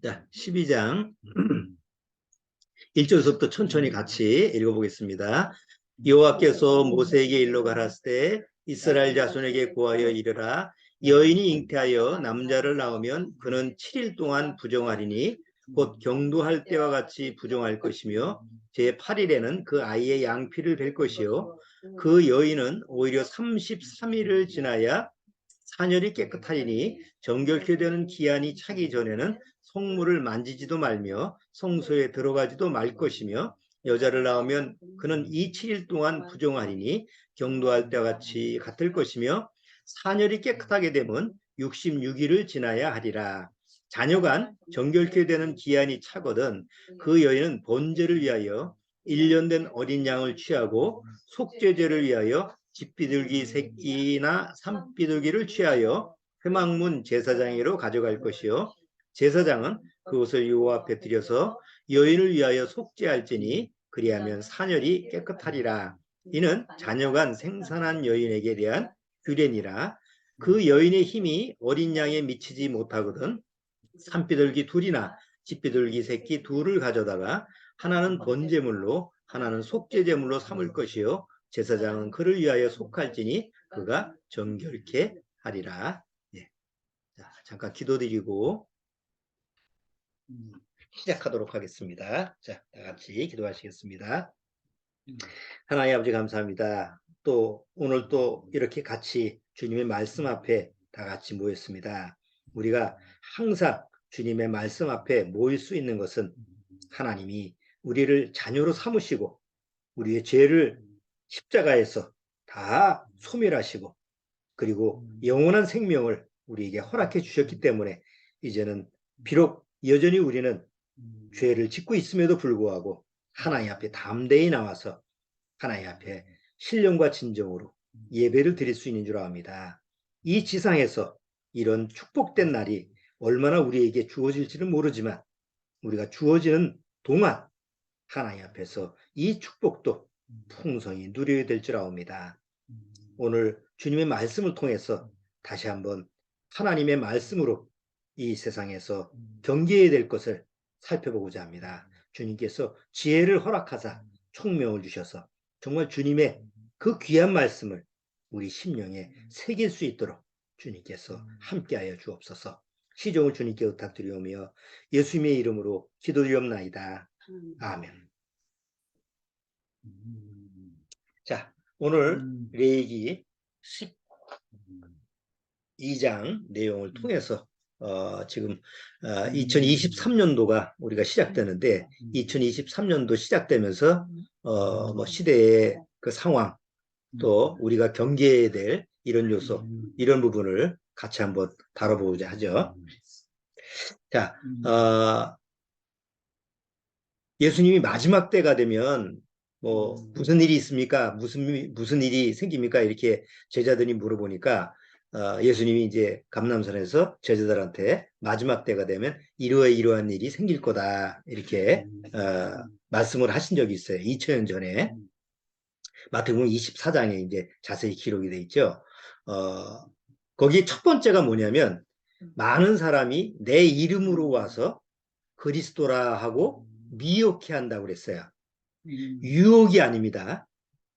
자, 12장 1절부터 천천히 같이 읽어보겠습니다. 여호와께서 모세에게 일러 가라사대 때 이스라엘 자손에게 고하여 이르라. 여인이 잉태하여 남자를 낳으면 그는 7일 동안 부정하리니 곧 경도할 때와 같이 부정할 것이며 제8일에는 그 아이의 양피를 뵐 것이요 그 여인은 오히려 33일을 지나야 사녀리 깨끗하리니 정결케 되는 기한이 차기 전에는 성물을 만지지도 말며 성소에 들어가지도 말 것이며 여자를 낳으면 그는 이 7일 동안 부정하리니 경도할 때와 같이 같을 것이며 사녀리 깨끗하게 되면 66일을 지나야 하리라. 자녀간 정결케 되는 기한이 차거든 그 여인은 번제를 위하여 1년 된 어린 양을 취하고 속죄제를 위하여 집비둘기 새끼나 산비둘기를 취하여 회막문 제사장에게로 가져갈 것이요 제사장은 그것을 여호와 앞에 드려서 여인을 위하여 속죄할지니 그리하면 사녀리 깨끗하리라. 이는 자녀간 생산한 여인에게 대한 규례니라. 그 여인의 힘이 어린 양에 미치지 못하거든 산비둘기 둘이나 집비둘기 새끼 둘을 가져다가 하나는 번제물로 하나는 속죄제물로 삼을 것이요 제사장은 그를 위하여 속할지니 그가 정결케 하리라. 예. 자, 잠깐 기도드리고 시작하도록 하겠습니다. 자, 다 같이 기도하시겠습니다. 하나님 아버지 감사합니다. 또 오늘 또 이렇게 같이 주님의 말씀 앞에 다 같이 모였습니다. 우리가 항상 주님의 말씀 앞에 모일 수 있는 것은 하나님이 우리를 자녀로 삼으시고 우리의 죄를 십자가에서 다 소멸하시고 그리고 영원한 생명을 우리에게 허락해 주셨기 때문에 이제는 비록 여전히 우리는 죄를 짓고 있음에도 불구하고 하나님 앞에 담대히 나와서 하나님 앞에 신령과 진정으로 예배를 드릴 수 있는 줄 압니다. 이 지상에서 이런 축복된 날이 얼마나 우리에게 주어질지는 모르지만 우리가 주어지는 동안 하나님 앞에서 이 축복도 풍성히 누려야 될 줄 압니다. 오늘 주님의 말씀을 통해서 다시 한번 하나님의 말씀으로 이 세상에서 경계해야 될 것을 살펴보고자 합니다. 주님께서 지혜를 허락하사 총명을 주셔서 정말 주님의 그 귀한 말씀을 우리 심령에 새길 수 있도록 주님께서 함께하여 주옵소서. 시종을 주님께 부탁드리오며 예수님의 이름으로 기도드리옵나이다. 아멘. 자, 오늘 레위기 12장 내용을 통해서 지금 2023년도가 우리가 시작되는데 2023년도 시작되면서 뭐 시대의 그 상황 또 우리가 경계해야 될 이런 요소 이런 부분을 같이 한번 다뤄보고자 하죠. 자, 예수님이 마지막 때가 되면 뭐 무슨 일이 있습니까? 무슨 일이 생깁니까? 이렇게 제자들이 물어보니까 예수님이 이제 감람산에서 제자들한테 마지막 때가 되면 이러한 일이 생길 거다 이렇게 말씀을 하신 적이 있어요. 2000년 전에 마태복음 24장에 이제 자세히 기록이 돼 있죠. 거기 첫 번째가 뭐냐면 많은 사람이 내 이름으로 와서 그리스도라 하고 미혹해 한다고 그랬어요. 유혹이 아닙니다.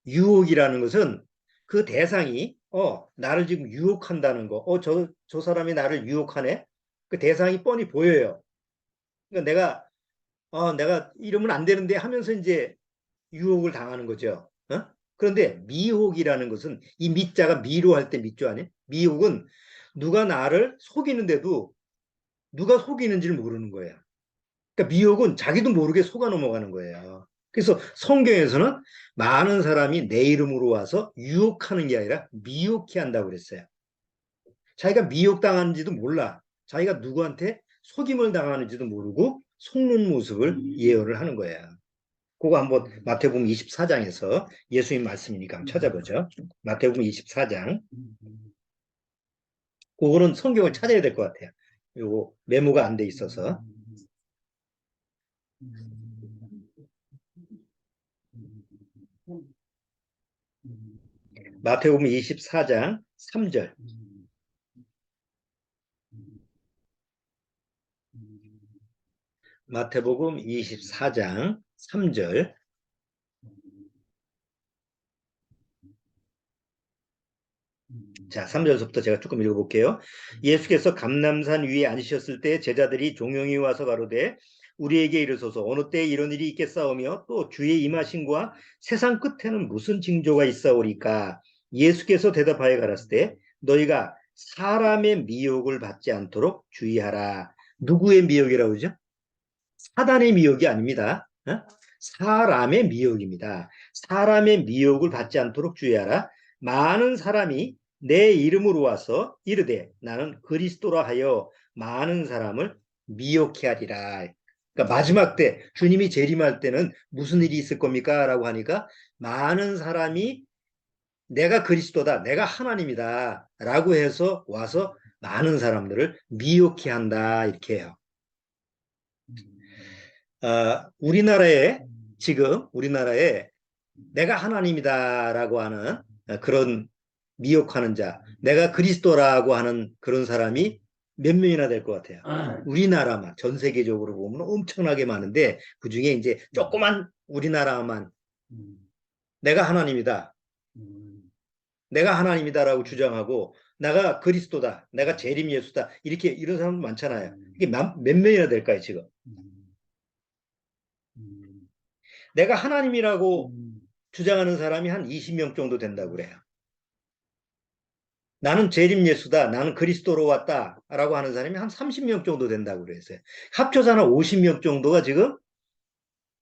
유혹이라는 것은 그 대상이 나를 지금 유혹한다는 거. 저 사람이 나를 유혹하네. 그 대상이 뻔히 보여요. 그러니까 내가 이러면 안 되는데 하면서 이제 유혹을 당하는 거죠. 그런데 미혹이라는 것은 이 미자가 미로 할 때 미조 아니에요? 미혹은 누가 나를 속이는데도 누가 속이는지를 모르는 거예요. 그러니까 미혹은 자기도 모르게 속아 넘어가는 거예요. 그래서 성경에서는 많은 사람이 내 이름으로 와서 유혹하는 게 아니라 미혹해 한다고 그랬어요. 자기가 미혹당하는지도 몰라. 자기가 누구한테 속임을 당하는지도 모르고 속는 모습을 예언을 하는 거예요. 그거 한번 마태복음 24장에서 예수님 말씀이니까 한번 찾아보죠. 마태복음 24장. 그거는 성경을 찾아야 될 것 같아요. 요거 메모가 안 돼 있어서. 마태복음 24장 3절. 마태복음 24장 3절. 자, 3절부터 제가 조금 읽어볼게요. 예수께서 감람산 위에 앉으셨을 때 제자들이 종용이 와서 가로되 우리에게 이르소서 어느 때에 이런 일이 있겠사오며 또 주의 임하심과 세상 끝에는 무슨 징조가 있사오리까? 예수께서 대답하여 가라사대 너희가 사람의 미혹을 받지 않도록 주의하라. 누구의 미혹이라고 그러죠? 사단의 미혹이 아닙니다. 사람의 미혹입니다. 사람의 미혹을 받지 않도록 주의하라. 많은 사람이 내 이름으로 와서 이르되 나는 그리스도라 하여 많은 사람을 미혹해 하리라. 그러니까 마지막 때 주님이 재림할 때는 무슨 일이 있을 겁니까? 라고 하니까 많은 사람이 내가 그리스도다, 내가 하나님이다 라고 해서 와서 많은 사람들을 미혹해 한다 이렇게 해요. 우리나라에 지금 우리나라에 내가 하나님이다라고 하는 그런 미혹하는 자, 내가 그리스도라고 하는 그런 사람이 몇 명이나 될 것 같아요. 우리나라만 전 세계적으로 보면 엄청나게 많은데 그 중에 이제 조그만 우리나라만 내가 하나님이다, 내가 하나님이다라고 주장하고 내가 그리스도다, 내가 재림 예수다 이렇게 이런 사람도 많잖아요. 이게 몇 명이나 될까요 지금? 내가 하나님이라고 주장하는 사람이 한 20명 정도 된다고 그래요. 나는 재림 예수다, 나는 그리스도로 왔다라고 하는 사람이 한 30명 정도 된다고 그랬어요. 합쳐서 한 50명 정도가 지금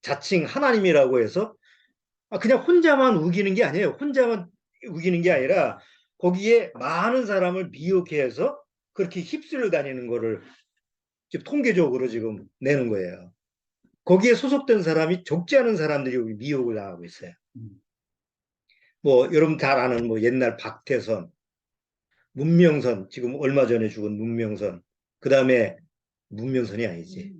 자칭 하나님이라고 해서 그냥 혼자만 우기는 게 아니에요. 혼자만 우기는 게 아니라 거기에 많은 사람을 미혹해서 그렇게 휩쓸려 다니는 거를 지금 통계적으로 지금 내는 거예요. 거기에 소속된 사람이 적지 않은 사람들이 미혹을 당하고 있어요. 뭐 여러분 잘 아는 뭐 옛날 박태선, 문명선, 지금 얼마 전에 죽은 문명선, 그 다음에 문명선이 아니지.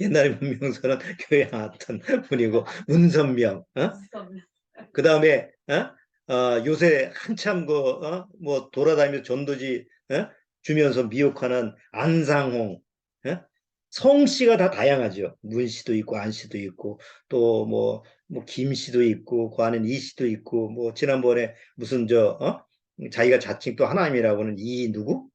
옛날에 문명선은 교회 나왔던 분이고 문선명, 그 다음에 요새 한참 뭐 돌아다니면서 전도지 주면서 미혹하는 안상홍, 성씨가 다 다양하죠. 문씨도 있고 안씨도 있고 또 뭐 김씨도 있고 그 안에는 이씨도 있고 뭐 지난번에 무슨 자기가 자칭 또 하나님이라고는 이 누구?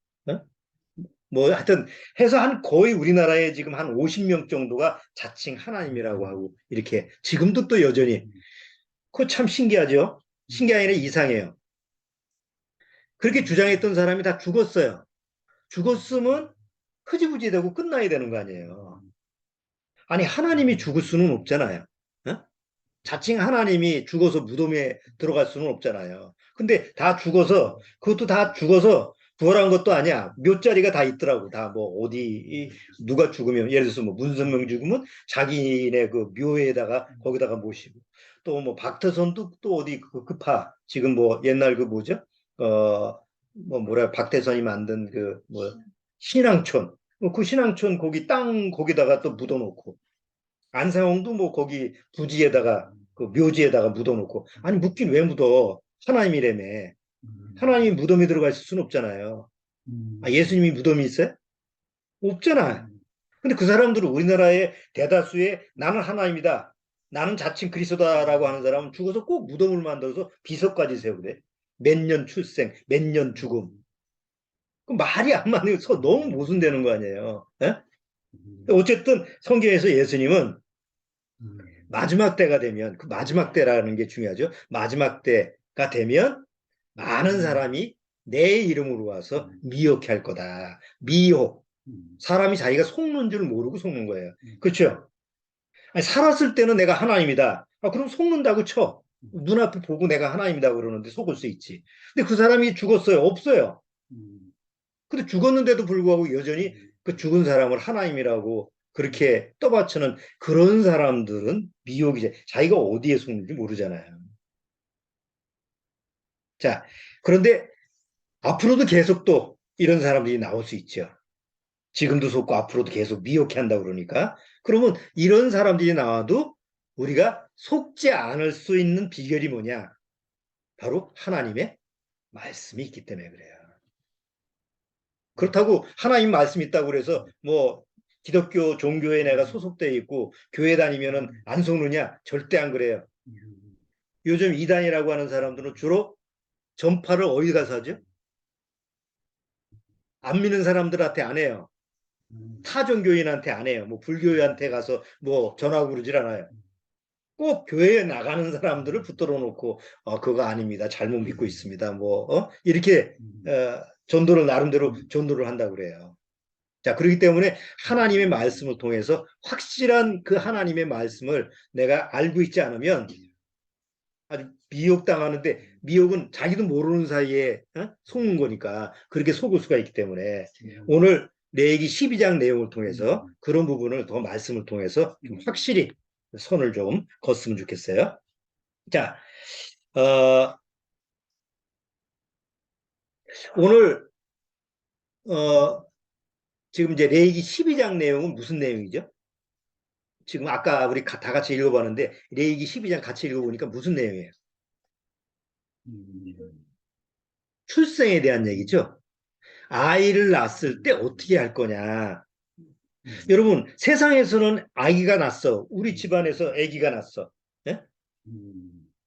뭐 하여튼 해서 한 거의 우리나라에 지금 한 50명 정도가 자칭 하나님이라고 하고 이렇게 지금도 또 여전히 그거 참 신기하죠. 신기한 게 이상해요. 그렇게 주장했던 사람이 다 죽었어요. 죽었으면 흐지부지 되고 끝나야 되는 거 아니에요. 아니 하나님이 죽을 수는 없잖아요. 어? 자칭 하나님이 죽어서 무덤에 들어갈 수는 없잖아요. 근데 다 죽어서 그것도 다 죽어서 부활한 것도 아니야. 묘자리가 다 있더라고. 다 뭐 어디 누가 죽으면 예를 들어서 뭐 문선명 죽으면 자기네 그 묘에다가 거기다가 모시고 또 뭐 박태선도 또 어디 그 급파 지금 뭐 옛날 그 뭐죠? 뭐 뭐라 박태선이 만든 그 뭐 신앙촌 그 신앙촌 거기 땅 거기다가 또 묻어놓고 안상홍도 뭐 거기 부지에다가 그 묘지에다가 묻어놓고 아니 묻긴 왜 묻어 하나님이라며 하나님이 무덤에 들어가 있을 수는 없잖아요. 예수님이 무덤이 있어요? 없잖아. 근데 그 사람들은 우리나라의 대다수의 나는 하나님이다 나는 자칭 그리스도다라고 하는 사람은 죽어서 꼭 무덤을 만들어서 비석까지 세우래. 몇 년 출생 몇 년 죽음. 그 말이 안 맞는 너무 모순되는 거 아니에요. 에? 어쨌든 성경에서 예수님은 마지막 때가 되면 그 마지막 때라는 게 중요하죠. 마지막 때가 되면 많은 사람이 내 이름으로 와서 미혹해 할 거다. 미혹. 사람이 자기가 속는 줄 모르고 속는 거예요. 그렇죠? 아니, 살았을 때는 내가 하나님이다. 그럼 속는다고 쳐. 눈앞에 보고 내가 하나님이다 그러는데 속을 수 있지. 근데 그 사람이 죽었어요. 없어요. 근데 죽었는데도 불구하고 여전히 그 죽은 사람을 하나님이라고 그렇게 떠받치는 그런 사람들은 미혹이죠. 자기가 어디에 속는지 모르잖아요. 자, 그런데 앞으로도 계속 또 이런 사람들이 나올 수 있죠. 지금도 속고 앞으로도 계속 미혹해 한다고 그러니까. 그러면 이런 사람들이 나와도 우리가 속지 않을 수 있는 비결이 뭐냐? 바로 하나님의 말씀이 있기 때문에 그래요. 그렇다고 하나님 말씀이 있다고 그래서 뭐 기독교 종교에 내가 소속돼 있고 교회 다니면은 안 속느냐? 절대 안 그래요. 요즘 이단이라고 하는 사람들은 주로 전파를 어디 가서 하죠? 안 믿는 사람들한테 안 해요. 타 종교인한테 안 해요. 뭐 불교인한테 가서 뭐 전하고 그러질 않아요. 꼭 교회에 나가는 사람들을 붙들어 놓고 그거 아닙니다. 잘못 믿고 있습니다. 뭐 이렇게 전도를 나름대로 전도를 한다고 그래요. 자, 그렇기 때문에 하나님의 말씀을 통해서 확실한 그 하나님의 말씀을 내가 알고 있지 않으면 아주 미혹당하는데 미혹은 자기도 모르는 사이에 속는 거니까 그렇게 속을 수가 있기 때문에 오늘 레위기 12장 내용을 통해서 그런 부분을 더 말씀을 통해서 좀 확실히 선을 좀 걷으면 좋겠어요. 자, 오늘 지금 이제 레위기 12장 내용은 무슨 내용이죠? 지금 아까 우리 다 같이 읽어봤는데 레위기 12장 같이 읽어보니까 무슨 내용이에요? 출생에 대한 얘기죠. 아이를 낳았을 때 어떻게 할 거냐. 여러분, 세상에서는 아기가 났어. 우리 집안에서 아기가 났어. 예?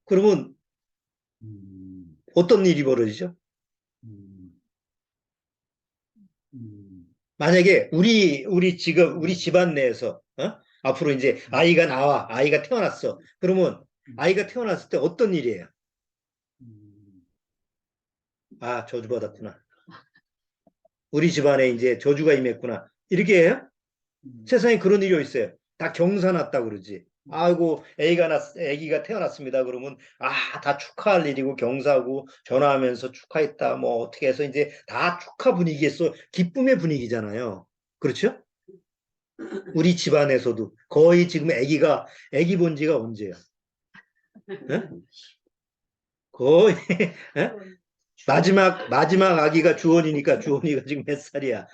그러면 어떤 일이 벌어지죠? 만약에 우리 집안 내에서 앞으로 이제 아이가 나와, 아이가 태어났어. 그러면 아이가 태어났을 때 어떤 일이에요? 아, 저주받았구나. 우리 집안에 이제 저주가 임했구나. 이렇게 해요? 세상에 그런 일이 있어요. 다 경사 났다 그러지. 아이고, 애기가 태어났습니다. 그러면, 다 축하할 일이고, 경사하고, 전화하면서 축하했다. 뭐, 어떻게 해서 이제 다 축하 분위기에서 기쁨의 분위기잖아요. 그렇죠? 우리 집안에서도 거의 지금 애기 본 지가 언제야? 예? 거의, 예? 마지막 아기가 주원이니까 주원이가 지금 몇 살이야?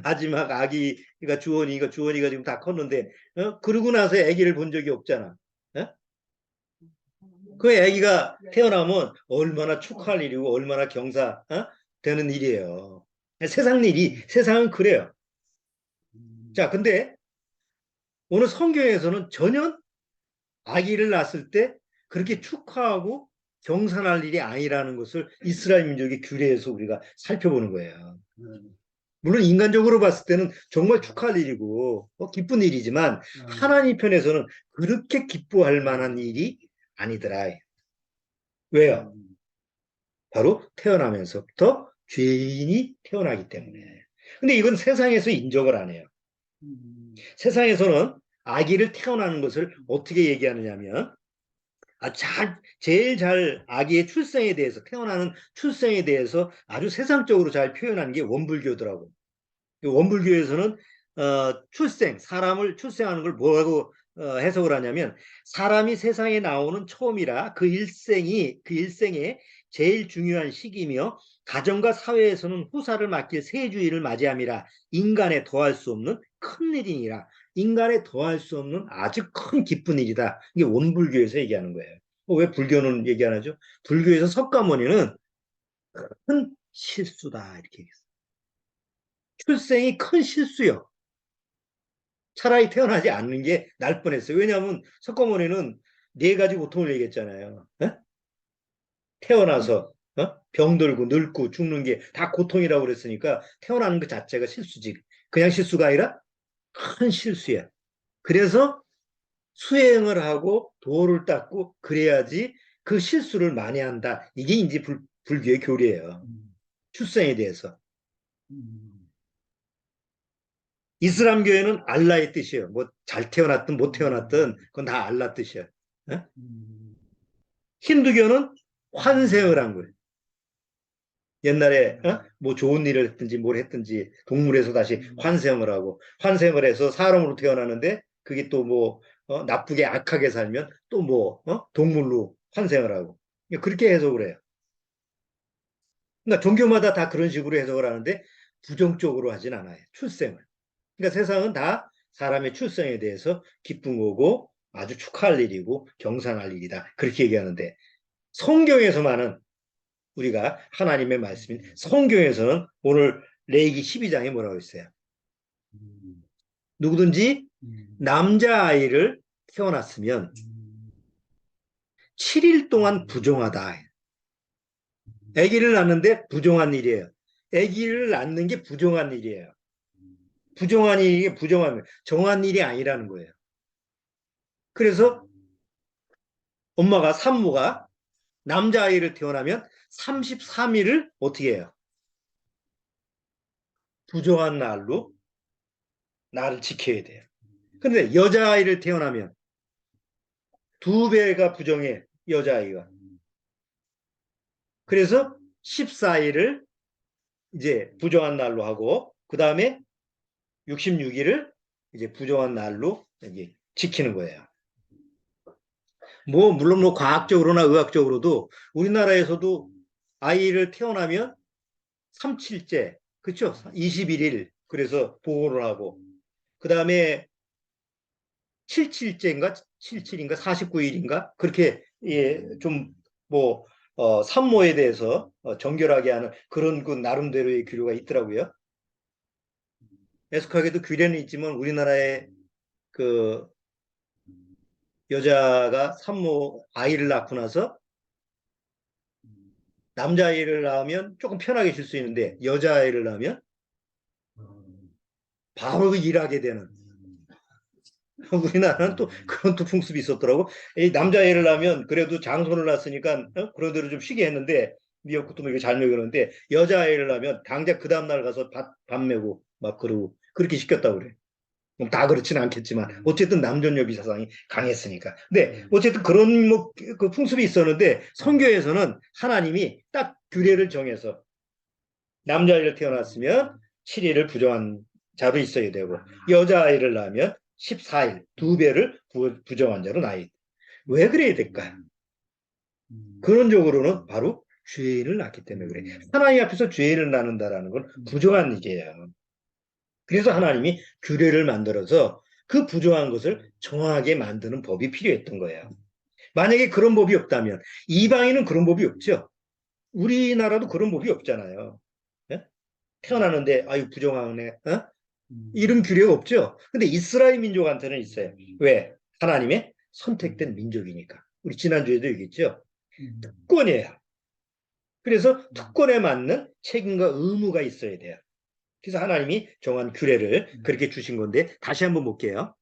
마지막 아기가 주원이가 지금 다 컸는데, 그러고 나서 아기를 본 적이 없잖아. 그 아기가 태어나면 얼마나 축하할 일이고 얼마나 경사, 되는 일이에요. 세상은 그래요. 자, 근데 오늘 성경에서는 전혀 아기를 낳았을 때 그렇게 축하하고 경산할 일이 아니라는 것을 이스라엘 민족의 규례에서 우리가 살펴보는 거예요. 물론 인간적으로 봤을 때는 정말 축하할 일이고 기쁜 일이지만 하나님 편에서는 그렇게 기뻐할 만한 일이 아니더라. 왜요? 바로 태어나면서부터 죄인이 태어나기 때문에. 근데 이건 세상에서 인정을 안 해요. 세상에서는 아기를 태어나는 것을 어떻게 얘기하느냐면 제일 잘 아기의 출생에 대해서 태어나는 출생에 대해서 아주 세상적으로 잘 표현하는 게 원불교더라고. 원불교에서는 사람을 출생하는 걸 뭐라고 해석을 하냐면 사람이 세상에 나오는 처음이라 그 일생에 제일 중요한 시기며 가정과 사회에서는 후사를 맡길 새 주일을 맞이함이라 인간에 더할 수 없는 큰 일이니라. 인간에 더할 수 없는 아주 큰 기쁜 일이다. 이게 원불교에서 얘기하는 거예요. 왜 불교는 얘기 안 하죠? 불교에서 석가모니는 큰 실수다 이렇게 얘기했어요. 출생이 큰 실수요. 차라리 태어나지 않는 게 나을 뻔했어요. 왜냐하면 석가모니는 네 가지 고통을 얘기했잖아요. 태어나서 병들고 늙고 죽는 게 다 고통이라고 그랬으니까 태어나는 것 자체가 실수지. 그냥 실수가 아니라 큰 실수야. 그래서 수행을 하고 도를 닦고 그래야지 그 실수를 만회한다. 이게 이제 불교의 교리예요. 출생에 대해서. 이슬람교에는 알라의 뜻이에요. 뭐 잘 태어났든 못 태어났든 그건 다 알라 뜻이에요. 힌두교는 환생을 한 거예요. 옛날에 뭐 좋은 일을 했든지 뭘 했든지 동물에서 다시 환생을 하고 환생을 해서 사람으로 태어나는데 그게 또 뭐 나쁘게 악하게 살면 또 뭐 동물로 환생을 하고 그렇게 해석을 해요. 그러니까 종교마다 다 그런 식으로 해석을 하는데 부정적으로 하진 않아요. 출생을. 그러니까 세상은 다 사람의 출생에 대해서 기쁜 거고 아주 축하할 일이고 경상할 일이다. 그렇게 얘기하는데 성경에서만은 우리가 하나님의 말씀인 성경에서는 오늘 레위기 12장에 뭐라고 했어요? 누구든지 남자아이를 태어났으면 7일 동안 부정하다. 아기를 낳는데 부정한 일이에요. 아기를 낳는 게 부정한 일이에요. 부정한 일이 부정한, 정한 일이 아니라는 거예요. 그래서 엄마가, 산모가 남자아이를 태어나면 33일을 어떻게 해요? 부정한 날로 나를 지켜야 돼요. 그런데 여자아이를 태어나면 2배가 부정해, 여자아이가. 그래서 14일을 이제 부정한 날로 하고, 그 다음에 66일을 이제 부정한 날로 이제 지키는 거예요. 물론 과학적으로나 의학적으로도 우리나라에서도 아이를 태어나면 3칠째, 그렇죠? 21일, 그래서 보호를 하고, 그 다음에 77제인가 77인가 49일인가 그렇게 예, 좀 뭐 산모에 대해서 정결하게 하는 그런 그 나름대로의 규례가 있더라고요. 애석하게도 규례는 있지만 우리나라의 그 여자가 산모 아이를 낳고 나서 남자아이를 낳으면 조금 편하게 쉴 수 있는데 여자아이를 낳으면 바로 일하게 되는 우리나라는 또 그런 또 풍습이 있었더라고. 이 남자애를 낳으면 그래도 장손을 낳았으니까 그런 대로 좀 쉬게 했는데 미역국도 뭐 이거 잘 먹였는데 여자애를 낳으면 당장 그 다음날 가서 밥 메고 막 그러고 그렇게 시켰다고 그래. 다 그렇지는 않겠지만 어쨌든 남존여비 사상이 강했으니까. 근데 어쨌든 그런 그 풍습이 있었는데 성경에서는 하나님이 딱 규례를 정해서 남자아이를 태어났으면 7일을 부정한 자로 있어야 되고 여자아이를 낳으면 14일 2배를 부정한 자로 나이. 왜 그래야 될까? 근원적으로는 바로 죄인을 낳기 때문에 그래. 하나님 앞에서 죄인을 낳는다라는 건 부정한 일이에요. 그래서 하나님이 규례를 만들어서 그 부정한 것을 정확하게 만드는 법이 필요했던 거예요. 만약에 그런 법이 없다면 이방인은 그런 법이 없죠. 우리나라도 그런 법이 없잖아요. 예? 태어나는데 아유 부정하네. 이런 규례가 없죠. 근데 이스라엘 민족한테는 있어요. 왜? 하나님의 선택된 민족이니까. 우리 지난주에도 얘기했죠. 특권이에요. 그래서 특권에 맞는 책임과 의무가 있어야 돼요. 그래서 하나님이 정한 규례를 그렇게 주신 건데 다시 한번 볼게요.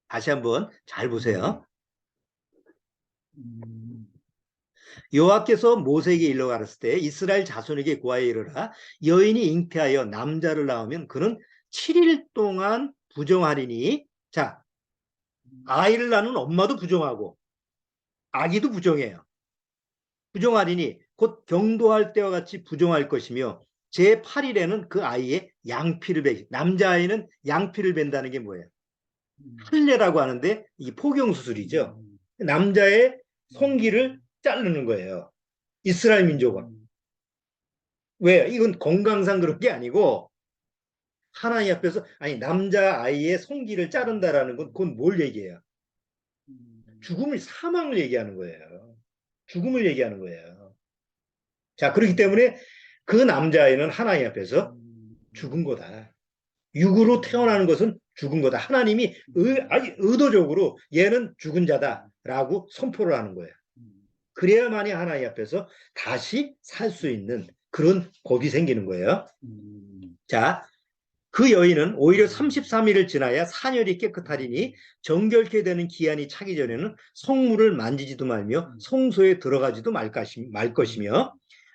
다시 한번 잘 보세요. 여호와께서 모세에게 일러 가르칠 때 이스라엘 자손에게 구하여 이르라 여인이 잉태하여 남자를 낳으면 그는 7일 동안 부정하리니 자 아이를 낳는 엄마도 부정하고 아기도 부정해요. 부정하리니 곧 경도할 때와 같이 부정할 것이며 제8일에는 그 아이의 양피를 베 남자아이는 양피를 벤다는 게 뭐예요? 할례라고 하는데 이 포경수술이죠. 남자의 성기를 자르는 거예요. 이스라엘 민족은. 왜? 이건 건강상 그런 게 아니고 하나님 앞에서 아니 남자아이의 성기를 자른다라는 건 그건 뭘 얘기해요? 죽음을 사망을 얘기하는 거예요. 죽음을 얘기하는 거예요. 자, 그렇기 때문에 그 남자아이는 하나님 앞에서 죽은 거다. 육으로 태어나는 것은 죽은 거다. 하나님이 아니, 의도적으로 얘는 죽은 자다라고 선포를 하는 거예요. 그래야만이 하나님 앞에서 다시 살 수 있는 그런 법이 생기는 거예요. 자, 그 여인은 오히려 33일을 지나야 산열이 깨끗하리니 정결케 되는 기한이 차기 전에는 성물을 만지지도 말며 성소에 들어가지도 말 것이며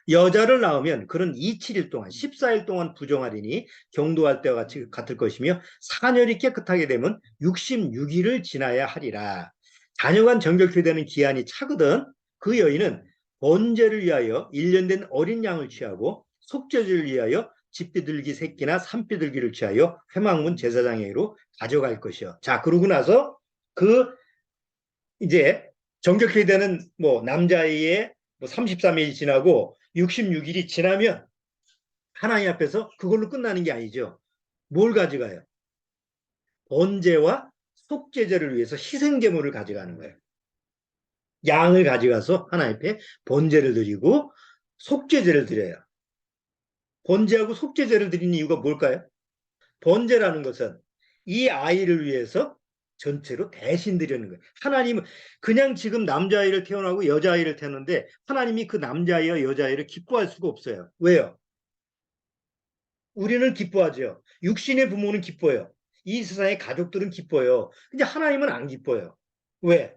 여자를 낳으면 그는 27일 동안 14일 동안 부정하리니 경도할 때와 같이 같을 것이며 산열이 깨끗하게 되면 66일을 지나야 하리라. 자녀간 정결케 되는 기한이 차거든 그 여인은 번제를 위하여 1년 된 어린 양을 취하고 속죄제를 위하여 집비둘기 새끼나 산비둘기를 취하여 회막문 제사장에게로 가져갈 것이요. 자, 그러고 나서 그 이제 정결케 되는 뭐 남자아이의 뭐 33일이 지나고 66일이 지나면 하나님 앞에서 그걸로 끝나는 게 아니죠. 뭘 가져가요? 번제와 속죄제를 위해서 희생제물을 가져가는 거예요. 양을 가져가서 하나님 앞에 번제를 드리고 속죄제를 드려요. 번제하고 속죄제를 드리는 이유가 뭘까요? 번제라는 것은 이 아이를 위해서 전체로 대신 드리는 거예요. 하나님은 그냥 지금 남자아이를 태어나고 여자아이를 태어났는데 하나님이 그 남자아이와 여자아이를 기뻐할 수가 없어요. 왜요? 우리는 기뻐하죠. 육신의 부모는 기뻐요. 이 세상의 가족들은 기뻐요. 근데 하나님은 안 기뻐요. 왜?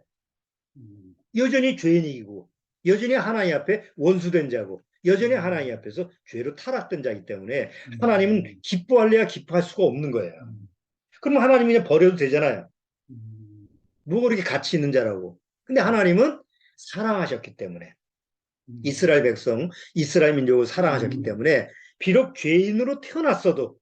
여전히 죄인이고 여전히 하나님 앞에 원수된 자고 여전히 하나님 앞에서 죄로 타락된 자이기 때문에 하나님은 기뻐할래야 기뻐할 수가 없는 거예요. 그럼 하나님이 그냥 버려도 되잖아요. 뭐가 그렇게 가치 있는 자라고. 근데 하나님은 사랑하셨기 때문에 이스라엘 백성, 이스라엘 민족을 사랑하셨기 때문에 비록 죄인으로 태어났어도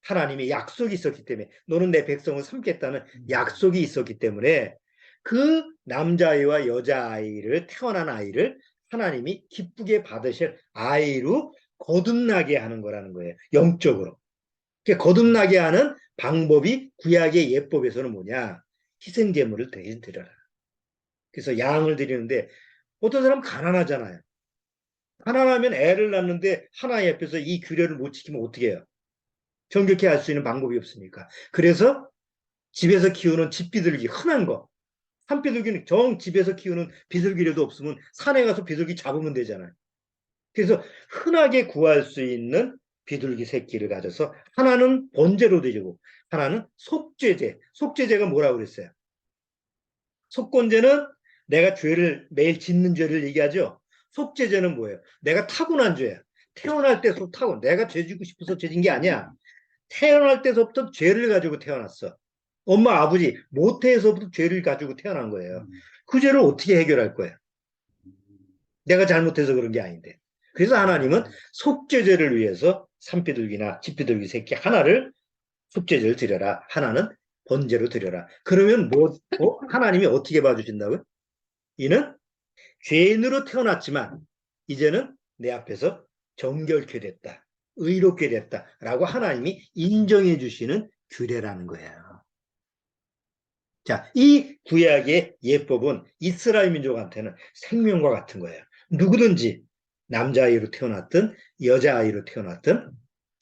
하나님의 약속이 있었기 때문에 너는 내 백성을 삼겠다는 약속이 있었기 때문에 그 남자아이와 여자아이를 태어난 아이를 하나님이 기쁘게 받으실 아이로 거듭나게 하는 거라는 거예요. 영적으로. 거듭나게 하는 방법이 구약의 예법에서는 뭐냐? 희생제물을 대신 드려라. 그래서 양을 드리는데 어떤 사람은 가난하잖아요. 가난하면 애를 낳는데 하나님 앞에서 이 규례를 못 지키면 어떻게 해요? 정결케 할 수 있는 방법이 없으니까. 그래서 집에서 키우는 집비둘기 흔한 거. 산비둘기는 정 집에서 키우는 비둘기라도 없으면 산에 가서 비둘기 잡으면 되잖아요. 그래서 흔하게 구할 수 있는 비둘기 새끼를 가져서 하나는 번제로 드리고 하나는 속죄제. 속죄제가 뭐라고 그랬어요? 속건제는 내가 죄를 매일 짓는 죄를 얘기하죠. 속죄제는 뭐예요? 내가 타고난 죄야. 태어날 때부터 내가 죄 지고 싶어서 죄 진 게 아니야. 태어날 때부터 죄를 가지고 태어났어. 엄마 아버지 모태에서부터 죄를 가지고 태어난 거예요. 그 죄를 어떻게 해결할 거야? 내가 잘못해서 그런 게 아닌데. 그래서 하나님은 속죄제를 위해서 산비둘기나 집비둘기 새끼 하나를 속죄제를 드려라. 하나는 번제로 드려라. 그러면 하나님이 어떻게 봐주신다고요? 이는 죄인으로 태어났지만 이제는 내 앞에서 정결케 됐다. 의롭게 됐다라고 하나님이 인정해 주시는 규례라는 거예요. 자, 이 구약의 예법은 이스라엘 민족한테는 생명과 같은 거예요. 누구든지 남자아이로 태어났든 여자아이로 태어났든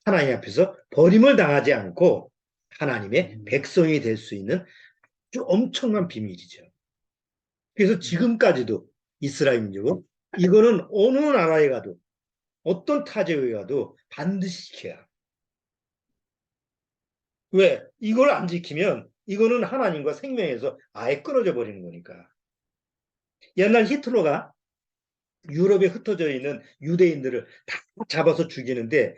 하나님 앞에서 버림을 당하지 않고 하나님의 백성이 될 수 있는 아주 엄청난 비밀이죠. 그래서 지금까지도 이스라엘 민족은 이거는 어느 나라에 가도 어떤 타지에 가도 반드시 지켜야. 왜? 이걸 안 지키면 이거는 하나님과 생명에서 아예 끊어져 버리는 거니까. 옛날 히틀러가 유럽에 흩어져 있는 유대인들을 다 잡아서 죽이는데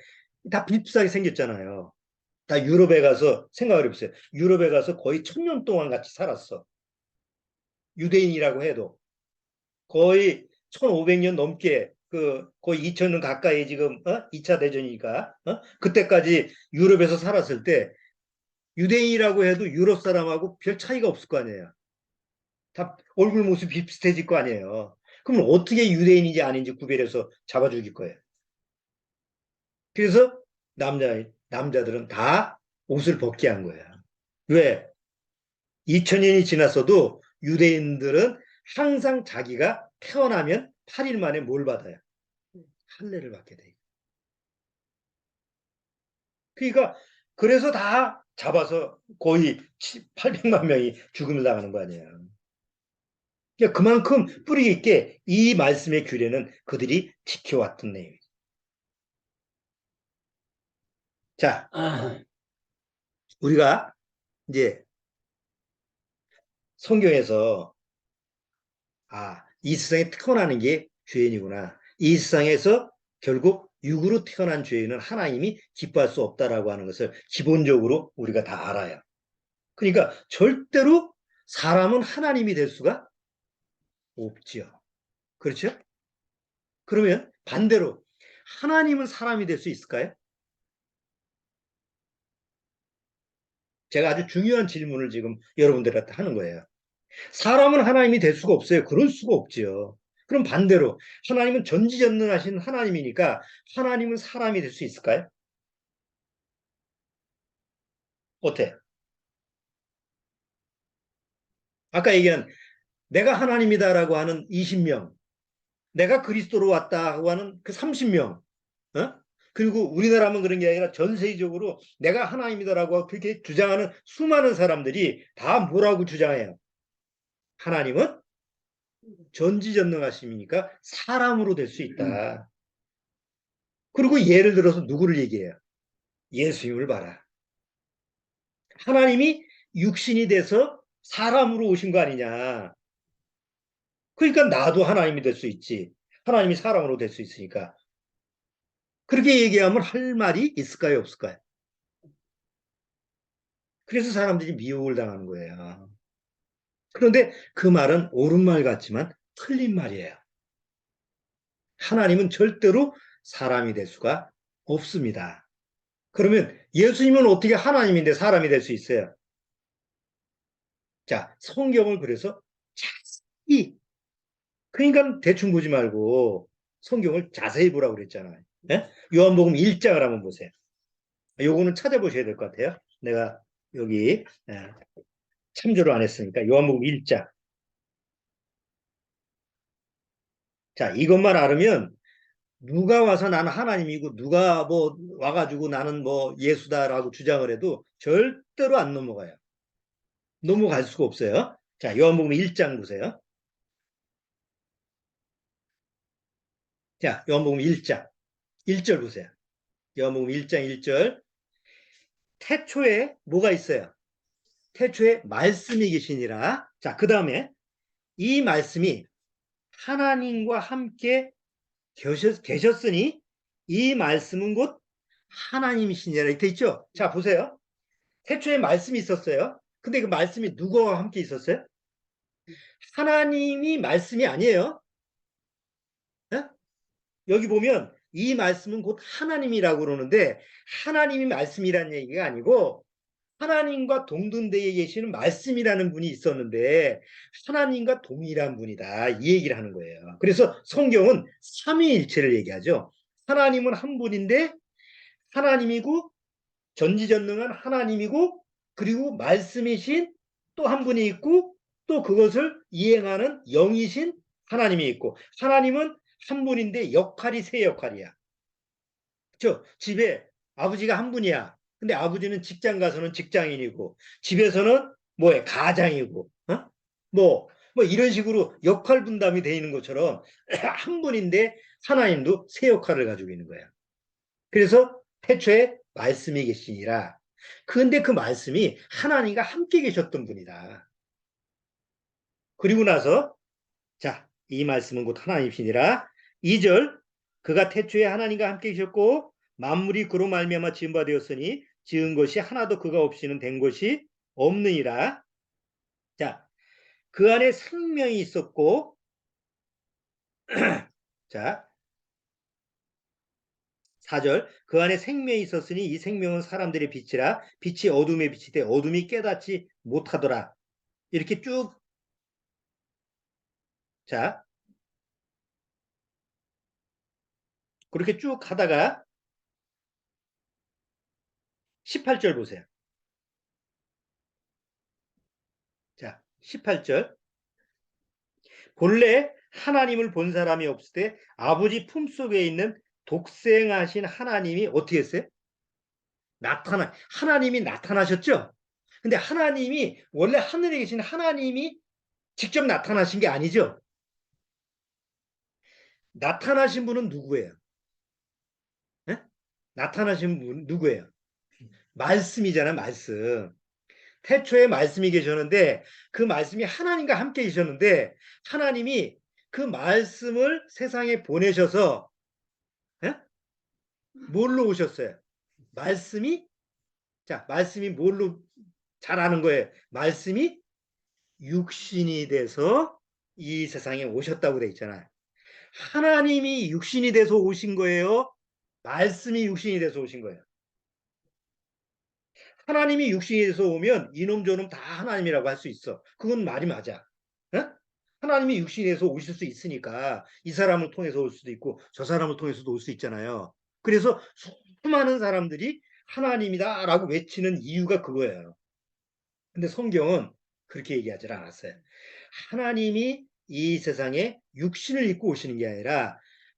다 비슷하게 생겼잖아요. 다 유럽에 가서 생각을 해보세요. 유럽에 가서 거의 1000년 동안 같이 살았어. 유대인이라고 해도 거의 1500년 넘게 거의 2000년 가까이 지금 2차 대전이니까 그때까지 유럽에서 살았을 때 유대인이라고 해도 유럽 사람하고 별 차이가 없을 거 아니에요. 다 얼굴 모습이 비슷해질 거 아니에요. 그럼 어떻게 유대인인지 아닌지 구별해서 잡아 죽일 거예요. 그래서 남자들은 다 옷을 벗게 한 거예요. 왜? 2000년이 지났어도 유대인들은 항상 자기가 태어나면 8일 만에 뭘 받아요? 할례를 받게 돼요. 그러니까 그래서 다 잡아서 거의 800만 명이 죽음을 당하는 거 아니에요. 그러니까 그만큼 뿌리 있게 이 말씀의 규례는 그들이 지켜왔던 내용이죠. 자, 우리가 이제 성경에서 이 세상에 태어나는 게 죄인이구나. 이 세상에서 결국 육으로 태어난 죄인은 하나님이 기뻐할 수 없다라고 하는 것을 기본적으로 우리가 다 알아요. 그러니까 절대로 사람은 하나님이 될 수가 없지요. 그렇죠? 그러면 반대로 하나님은 사람이 될 수 있을까요? 제가 아주 중요한 질문을 지금 여러분들한테 하는 거예요. 사람은 하나님이 될 수가 없어요. 그럴 수가 없지요. 그럼 반대로 하나님은 전지전능하신 하나님이니까 하나님은 사람이 될 수 있을까요? 어때? 아까 얘기한 내가 하나님이다라고 하는 20명, 내가 그리스도로 왔다고 하는 그 30명, 어? 그리고 우리나라만 그런 게 아니라 전 세계적으로 내가 하나님이다라고 그렇게 주장하는 수많은 사람들이 다 뭐라고 주장해요? 하나님은 전지전능하심이니까 사람으로 될 수 있다. 그리고 예를 들어서 누구를 얘기해요? 예수님을 봐라. 하나님이 육신이 돼서 사람으로 오신 거 아니냐. 그러니까 나도 하나님이 될 수 있지. 하나님이 사람으로 될 수 있으니까. 그렇게 얘기하면 할 말이 있을까요, 없을까요? 그래서 사람들이 미혹을 당하는 거예요. 그런데 그 말은 옳은 말 같지만 틀린 말이에요. 하나님은 절대로 사람이 될 수가 없습니다. 그러면 예수님은 어떻게 하나님인데 사람이 될 수 있어요? 자, 성경을 그래서 자세히, 그러니까 대충 보지 말고 성경을 자세히 보라고 그랬잖아요. 예? 요한복음 1장을 한번 보세요. 요거는 찾아보셔야 될 것 같아요. 내가 여기 참조를 안 했으니까 요한복음 1장. 자, 이것만 알으면 누가 와서 나는 하나님이고 누가 뭐 와가지고 나는 뭐 예수다라고 주장을 해도 절대로 안 넘어가요. 넘어갈 수가 없어요. 자, 요한복음 1장 보세요. 자, 요한복음 1장 1절 보세요. 요한복음 1장 1절. 태초에 뭐가 있어요? 태초에 말씀이 계시니라. 자, 그 다음에 이 말씀이 하나님과 함께 계셨으니 이 말씀은 곧 하나님이시니라 이렇게 있죠? 자, 보세요. 태초에 말씀이 있었어요. 근데 그 말씀이 누구와 함께 있었어요? 하나님이 말씀이 아니에요. 네? 여기 보면 이 말씀은 곧 하나님이라고 그러는데 하나님이 말씀이라는 얘기가 아니고 하나님과 동등대에 계시는 말씀이라는 분이 있었는데 하나님과 동일한 분이다. 이 얘기를 하는 거예요. 그래서 성경은 삼위일체를 얘기하죠. 하나님은 한 분인데 하나님이고 전지전능한 하나님이고 그리고 말씀이신 또 한 분이 있고 또 그것을 이행하는 영이신 하나님이 있고 하나님은 한 분인데 역할이 세 역할이야. 그렇죠? 집에 아버지가 한 분이야. 근데 아버지는 직장 가서는 직장인이고 집에서는 뭐에 가장이고 뭐 이런 식으로 역할 분담이 돼 있는 것처럼 한 분인데 하나님도 세 역할을 가지고 있는 거야. 그래서 태초에 말씀이 계시니라. 그런데 그 말씀이 하나님과 함께 계셨던 분이다. 그리고 나서 자, 이 말씀은 곧 하나님이시니라. 2절 그가 태초에 하나님과 함께 계셨고 만물이 그로 말미암아 지은 바 되었으니 지은 것이 하나도 그가 없이는 된 것이 없느니라. 자, 그 안에 생명이 있었고 자, 4절 그 안에 생명이 있었으니 이 생명은 사람들의 빛이라 빛이 어둠에 비치되 어둠이 깨닫지 못하더라. 이렇게 쭉 자, 그렇게 쭉 하다가 18절 보세요. 자, 18절 본래 하나님을 본 사람이 없을 때 아버지 품속에 있는 독생하신 하나님이 어떻게 했어요? 하나님이 나타나셨죠? 근데 하나님이 원래 하늘에 계신 하나님이 직접 나타나신 게 아니죠? 나타나신 분은 누구예요? 에? 나타나신 분 누구예요? 말씀이잖아요, 말씀. 태초에 말씀이 계셨는데 그 말씀이 하나님과 함께 계셨는데 하나님이 그 말씀을 세상에 보내셔서 에? 뭘로 오셨어요? 말씀이 자 말씀이 뭘로 잘 아는 거예요? 말씀이 육신이 돼서 이 세상에 오셨다고 돼 있잖아요. 하나님이 육신이 돼서 오신 거예요? 말씀이 육신이 돼서 오신 거예요? 하나님이 육신이 돼서 오면 이놈 저놈 다 하나님이라고 할 수 있어. 그건 말이 맞아. 에? 하나님이 육신이 돼서 오실 수 있으니까 이 사람을 통해서 올 수도 있고 저 사람을 통해서도 올 수 있잖아요. 그래서 수많은 사람들이 하나님이다라고 외치는 이유가 그거예요. 근데 성경은 그렇게 얘기하지 않았어요. 하나님이 이 세상에 육신을 입고 오시는 게 아니라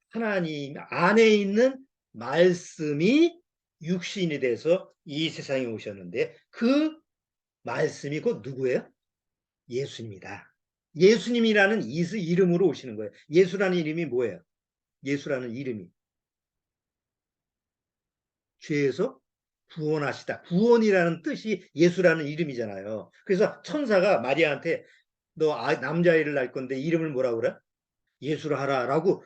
하나님 안에 있는 말씀이 육신이 돼서 이 세상에 오셨는데 그 말씀이 곧 누구예요? 예수님이다. 예수님이라는 이름으로 오시는 거예요. 예수라는 이름이 뭐예요? 예수라는 이름이 죄에서 구원하시다. 구원이라는 뜻이 예수라는 이름이잖아요. 그래서 천사가 마리아한테 너 남자아이를 낳을 건데 이름을 뭐라고 그래? 예수를 하라라고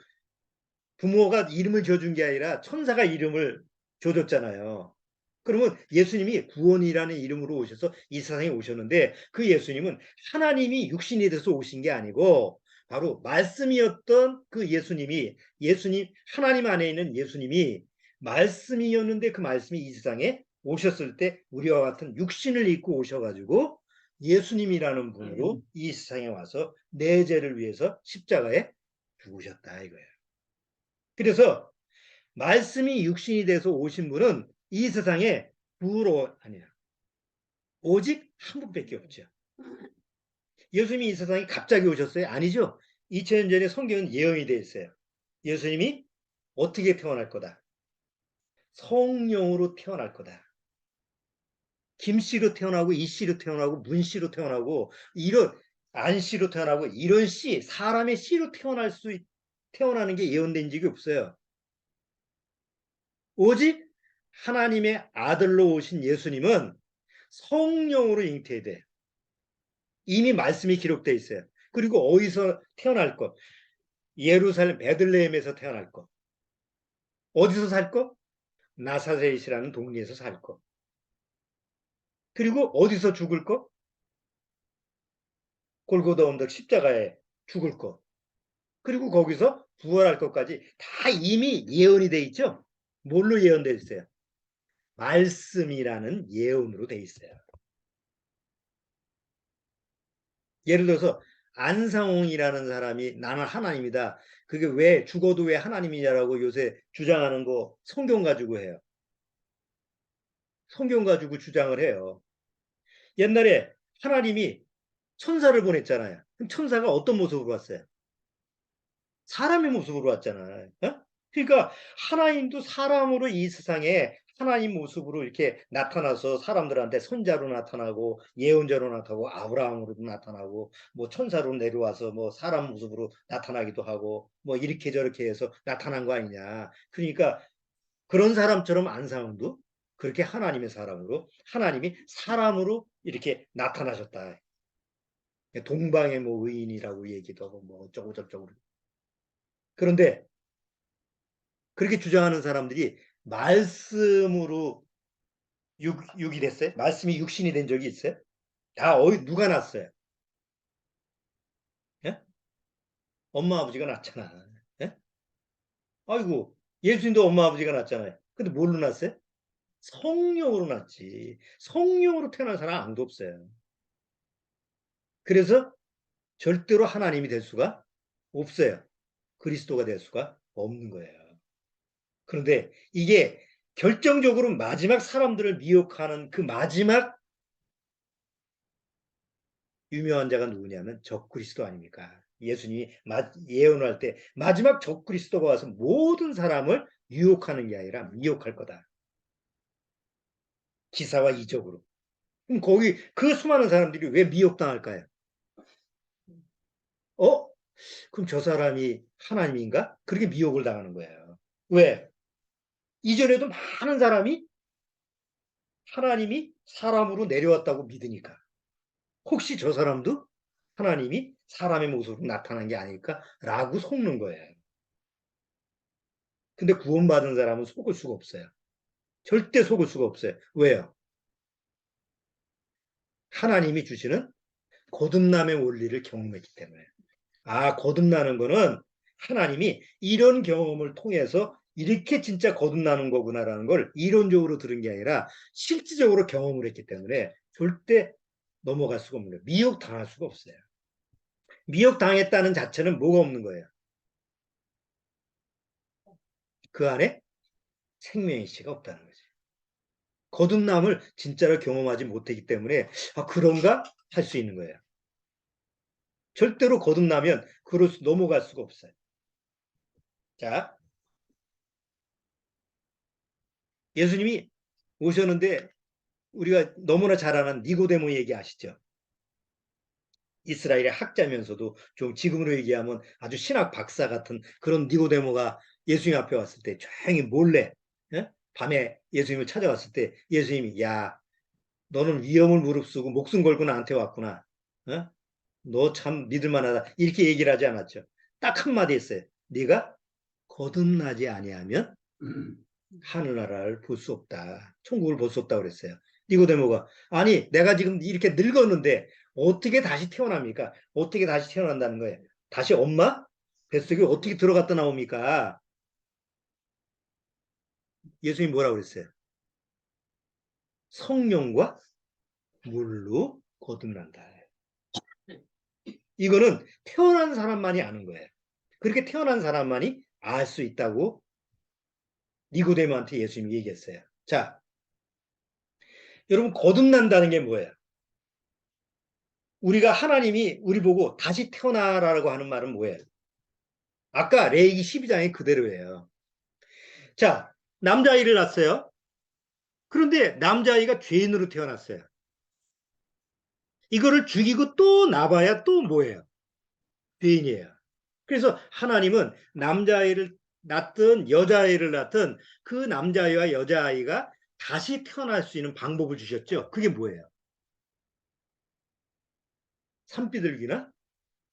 부모가 이름을 줘준 게 아니라 천사가 이름을 줘줬잖아요. 그러면 예수님이 구원이라는 이름으로 오셔서 이 세상에 오셨는데 그 예수님은 하나님이 육신이 돼서 오신 게 아니고 바로 말씀이었던 그 예수님 하나님 안에 있는 예수님이 말씀이었는데 그 말씀이 이 세상에 오셨을 때 우리와 같은 육신을 입고 오셔가지고 예수님이라는 분으로 이 세상에 와서 내 죄를 위해서 십자가에 죽으셨다 이거예요. 그래서 말씀이 육신이 돼서 오신 분은 이 세상에 부로 아니라 오직 한 분밖에 없죠. 예수님이 이 세상에 갑자기 오셨어요? 아니죠. 2000년 전에 성경은 예언이 되어 있어요. 예수님이 어떻게 태어날 거다. 성령으로 태어날 거다. 김씨로 태어나고 이씨로 태어나고 문씨로 태어나고 이런 안씨로 태어나고 이런 씨 사람의 씨로 태어나는 게 예언된 적이 없어요. 오직 하나님의 아들로 오신 예수님은 성령으로 잉태돼. 이미 말씀이 기록되어 있어요. 그리고 어디서 태어날 것? 예루살렘 베들레헴에서 태어날 것. 어디서 살 것? 나사렛이라는 동네에서 살 것. 그리고 어디서 죽을 것? 골고다 언덕 십자가에 죽을 것. 그리고 거기서 부활할 것까지 다 이미 예언이 돼 있죠. 뭘로 예언돼 있어요? 말씀이라는 예언으로 돼 있어요. 예를 들어서 안상홍이라는 사람이 나는 하나님이다. 그게 왜 죽어도 왜 하나님이냐라고 요새 주장하는 거 성경 가지고 해요. 성경 가지고 주장을 해요. 옛날에 하나님이 천사를 보냈잖아요. 그럼 천사가 어떤 모습으로 왔어요? 사람의 모습으로 왔잖아요. 어? 그러니까 하나님도 사람으로 이 세상에 하나님 모습으로 이렇게 나타나서 사람들한테 선자로 나타나고 예언자로 나타나고 아브라함으로도 나타나고 뭐 천사로 내려와서 뭐 사람 모습으로 나타나기도 하고 뭐 이렇게 저렇게 해서 나타난 거 아니냐. 그러니까 그런 사람처럼 안상도 그렇게 하나님의 사람으로 하나님이 사람으로 이렇게 나타나셨다. 동방의 뭐 의인이라고 얘기도 하고 뭐 어쩌고 저쩌고. 그런데 그렇게 주장하는 사람들이 말씀으로 육이 됐어요? 말씀이 육신이 된 적이 있어요? 다 누가 낳았어요? 예? 엄마 아버지가 낳잖아. 예? 아이고 예수님도 엄마 아버지가 낳잖아요. 근데 뭘로 낳았어요? 성령으로 낳지. 성령으로 태어난 사람 아무도 없어요. 그래서 절대로 하나님이 될 수가 없어요. 그리스도가 될 수가 없는 거예요. 그런데 이게 결정적으로 마지막 사람들을 미혹하는 그 마지막 유명한 자가 누구냐면 적그리스도 아닙니까? 예수님이 예언할 때 마지막 적그리스도가 와서 모든 사람을 유혹하는 게 아니라 미혹할 거다. 기사와 이적으로. 그럼 거기 그 수많은 사람들이 왜 미혹당할까요? 어? 그럼 저 사람이 하나님인가? 그렇게 미혹을 당하는 거예요. 왜? 이전에도 많은 사람이 하나님이 사람으로 내려왔다고 믿으니까. 혹시 저 사람도 하나님이 사람의 모습으로 나타난 게 아닐까라고 속는 거예요. 근데 구원받은 사람은 속을 수가 없어요. 절대 속을 수가 없어요. 왜요? 하나님이 주시는 거듭남의 원리를 경험했기 때문에. 아, 거듭나는 거는 하나님이 이런 경험을 통해서 이렇게 진짜 거듭나는 거구나라는 걸 이론적으로 들은 게 아니라 실질적으로 경험을 했기 때문에 절대 넘어갈 수가 없는 거예요. 미혹당할 수가 없어요. 미혹당했다는 자체는 뭐가 없는 거예요? 그 안에 생명의 씨가 없다는 거죠. 거듭남을 진짜로 경험하지 못했기 때문에 아, 그런가? 할 수 있는 거예요. 절대로 거듭나면 넘어갈 수가 없어요. 자, 예수님이 오셨는데 우리가 너무나 잘 아는 니고데모 얘기 아시죠? 이스라엘의 학자면서도 좀 지금으로 얘기하면 아주 신학 박사 같은 그런 니고데모가 예수님 앞에 왔을 때 조용히 몰래 밤에 예수님을 찾아왔을 때 예수님이 야 너는 위험을 무릅쓰고 목숨 걸고 나한테 왔구나. 너 참 믿을만하다. 이렇게 얘기를 하지 않았죠. 딱 한마디 했어요. 네가 거듭나지 아니하면 하늘나라를 볼 수 없다. 천국을 볼 수 없다 그랬어요. 니고데모가 아니 내가 지금 이렇게 늙었는데 어떻게 다시 태어납니까? 어떻게 다시 태어난다는 거예요? 다시 엄마 뱃속에 어떻게 들어갔다 나옵니까? 예수님이 뭐라고 그랬어요? 성령과 물로 거듭난다. 이거는 태어난 사람만이 아는 거예요. 그렇게 태어난 사람만이 알 수 있다고 니고데모한테 예수님이 얘기했어요. 자, 여러분 거듭난다는 게 뭐예요? 우리가 하나님이 우리 보고 다시 태어나라고 하는 말은 뭐예요? 아까 레위기 12장이 그대로예요. 자, 남자아이를 낳았어요. 그런데 남자아이가 죄인으로 태어났어요. 이거를 죽이고 또 낳아야 또 뭐예요? 죄인이에요. 그래서 하나님은 남자아이를 낳든 여자아이를 낳든 그 남자아이와 여자아이가 다시 태어날 수 있는 방법을 주셨죠. 그게 뭐예요? 산비둘기나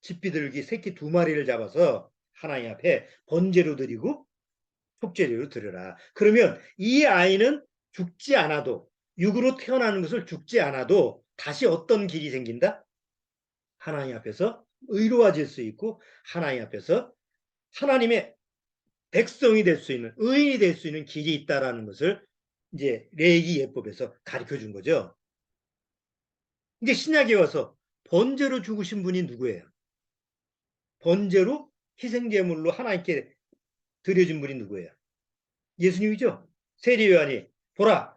집비둘기 새끼 2마리를 잡아서 하나님 앞에 번제로 드리고 속죄제로 드려라. 그러면 이 아이는 죽지 않아도 육으로 태어나는 것을 죽지 않아도 다시 어떤 길이 생긴다? 하나님 앞에서 의로워질 수 있고 하나님 앞에서 하나님의 백성이 될 수 있는 의인이 될 수 있는 길이 있다라는 것을 이제 레위기 예법에서 가르쳐 준 거죠. 이제 신약에 와서 번제로 죽으신 분이 누구예요? 번제로 희생제물로 하나님께 드려진 분이 누구예요? 예수님이죠. 세리요한이 보라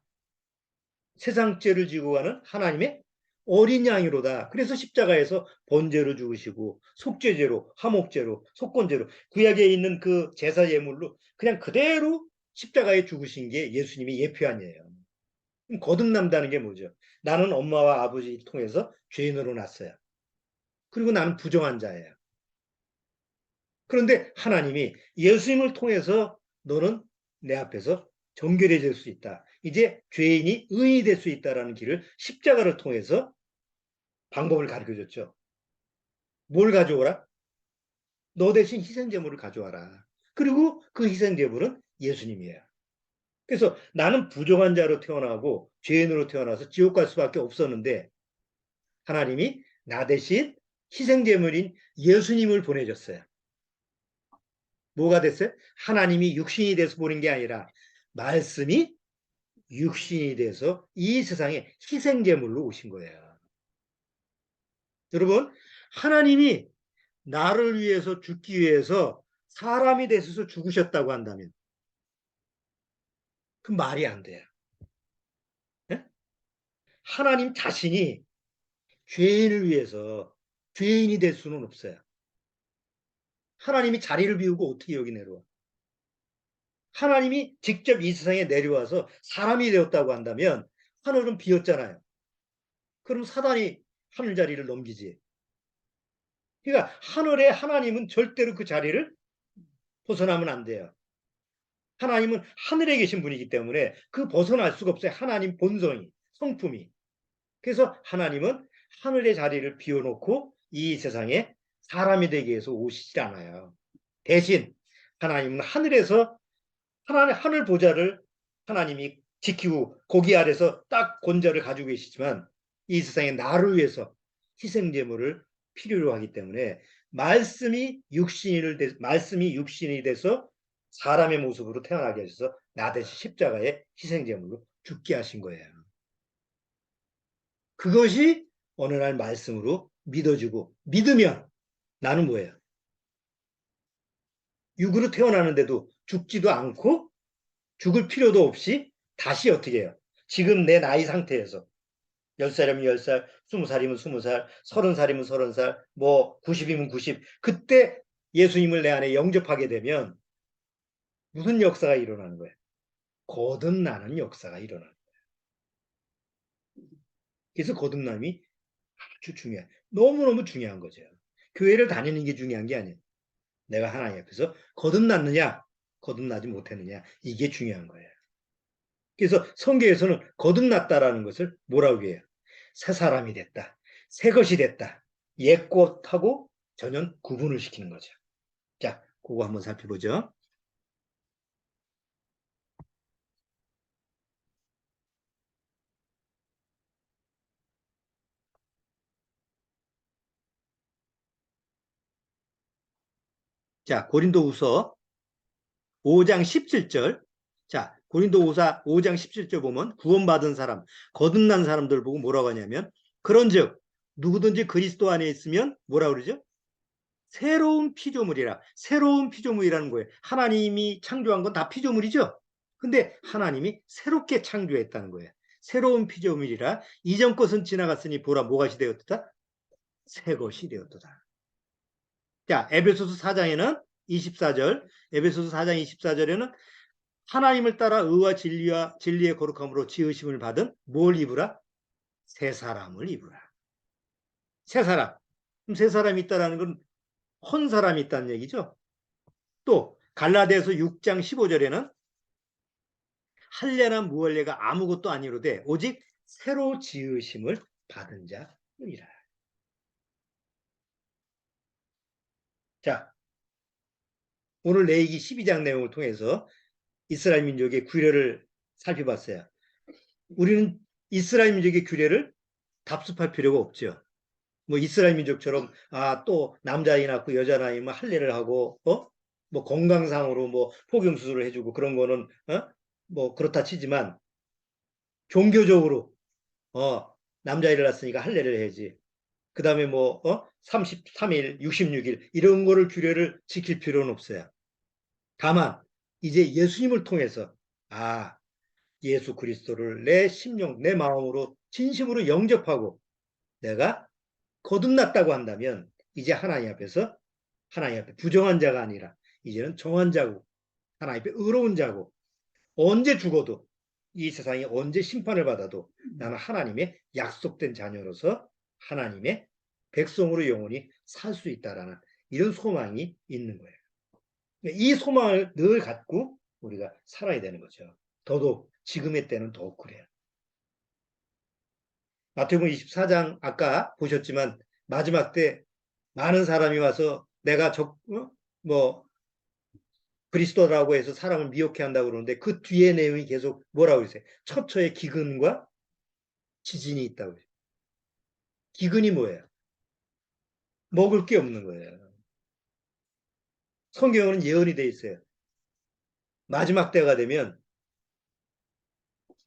세상 죄를 지고 가는 하나님의 어린 양이로다. 그래서 십자가에서 번제로 죽으시고 속죄제로 화목제로 속건제로 구약에 있는 그 제사 예물로 그냥 그대로 십자가에 죽으신 게 예수님이 예표한이에요. 거듭난다는 게 뭐죠? 나는 엄마와 아버지를 통해서 죄인으로 났어요. 그리고 나는 부정한 자예요. 그런데 하나님이 예수님을 통해서 너는 내 앞에서 정결해질 수 있다. 이제 죄인이 의인이 될 수 있다는 길을 십자가를 통해서 방법을 가르쳐줬죠. 뭘 가져오라? 너 대신 희생제물을 가져와라. 그리고 그 희생제물은 예수님이에요. 그래서 나는 부정한 자로 태어나고 죄인으로 태어나서 지옥 갈 수밖에 없었는데 하나님이 나 대신 희생제물인 예수님을 보내줬어요. 뭐가 됐어요? 하나님이 육신이 돼서 보낸 게 아니라 말씀이 육신이 돼서 이 세상에 희생제물로 오신 거예요. 여러분, 하나님이 나를 위해서 죽기 위해서 사람이 되셔서 죽으셨다고 한다면 그 말이 안 돼요. 네? 하나님 자신이 죄인을 위해서 죄인이 될 수는 없어요. 하나님이 자리를 비우고 어떻게 여기 내려와? 하나님이 직접 이 세상에 내려와서 사람이 되었다고 한다면 하늘은 비었잖아요. 그럼 사단이 하늘 자리를 넘기지. 그러니까 하늘의 하나님은 절대로 그 자리를 벗어나면 안 돼요. 하나님은 하늘에 계신 분이기 때문에 그 벗어날 수가 없어요. 하나님 본성이, 성품이. 그래서 하나님은 하늘의 자리를 비워놓고 이 세상에 사람이 되기 위해서 오시질 않아요. 대신 하나님은 하늘에서 하늘 보좌를 하나님이 지키고 거기 아래서 딱 권좌를 가지고 계시지만 이 세상에 나를 위해서 희생제물을 필요로 하기 때문에 말씀이 육신이 돼서 사람의 모습으로 태어나게 하셔서 나 대신 십자가에 희생제물로 죽게 하신 거예요. 그것이 어느 날 말씀으로 믿어지고 믿으면 나는 뭐예요? 육으로 태어나는데도 죽지도 않고 죽을 필요도 없이 다시 어떻게 해요? 지금 내 나이 상태에서 10살이면 10살, 20살이면 20살, 30살이면 30살, 뭐 90이면 90. 그때 예수님을 내 안에 영접하게 되면 무슨 역사가 일어나는 거예요? 거듭나는 역사가 일어나는 거예요. 그래서 거듭남이 아주 중요해요. 너무너무 중요한 거죠. 교회를 다니는 게 중요한 게 아니에요. 내가 하나님 앞에서 거듭났느냐, 거듭나지 못했느냐, 이게 중요한 거예요. 그래서 성경에서는 거듭났다라는 것을 뭐라고 해요? 새 사람이 됐다. 새 것이 됐다. 옛 것하고 전혀 구분을 시키는 거죠. 자, 그거 한번 살펴보죠. 자, 고린도후서 5장 17절. 자, 고린도후서 5장 17절 보면 구원받은 사람, 거듭난 사람들 보고 뭐라고 하냐면 그런즉 누구든지 그리스도 안에 있으면 뭐라고 그러죠? 새로운 피조물이라. 새로운 피조물이라는 거예요. 하나님이 창조한 건 다 피조물이죠. 근데 하나님이 새롭게 창조했다는 거예요. 새로운 피조물이라 이전 것은 지나갔으니 보라 뭐가 되었다? 새 것이 되었다. 자, 에베소서 4장에는 24절, 에베소서 4장 24절에는 하나님을 따라 의와 진리의 거룩함으로 지으심을 받은 뭘 입으라? 새 사람을 입으라. 새 사람. 그럼 새 사람이 있다는 건 혼 사람이 있다는 얘기죠. 또 갈라디아서 6장 15절에는 할례나 무할례가 아무것도 아니로되 오직 새로 지으심을 받은 자이라. 자, 오늘 레위기 12장 내용을 통해서 이스라엘 민족의 규례를 살펴봤어요. 우리는 이스라엘 민족의 규례를 답습할 필요가 없죠. 뭐 이스라엘 민족처럼 또 남자아이 낳고 여자 낳으면 할례를 하고 뭐 건강상으로 뭐 포경 수술을 해주고 그런 거는 뭐 그렇다 치지만 종교적으로 남자아이를 낳았으니까 할례를 해야지. 그 다음에 뭐 33일, 66일 이런 거를 규례를 지킬 필요는 없어요. 다만 이제 예수님을 통해서 예수 그리스도를 내 심령, 내 마음으로 진심으로 영접하고 내가 거듭났다고 한다면 이제 하나님 앞에 부정한 자가 아니라 이제는 정한 자고 하나님 앞에 의로운 자고 언제 죽어도 이 세상이 언제 심판을 받아도 나는 하나님의 약속된 자녀로서 하나님의 백성으로 영원히 살 수 있다라는 이런 소망이 있는 거예요. 이 소망을 늘 갖고 우리가 살아야 되는 거죠. 더더욱 지금의 때는 더욱 그래요. 마태복음 24장 아까 보셨지만 마지막 때 많은 사람이 와서 내가 뭐 그리스도라고 해서 사람을 미혹해 한다고 그러는데 그 뒤에 내용이 계속 뭐라고 그러세요? 처처의 기근과 지진이 있다고 그래요. 기근이 뭐예요? 먹을 게 없는 거예요. 성경은 예언이 돼 있어요. 마지막 때가 되면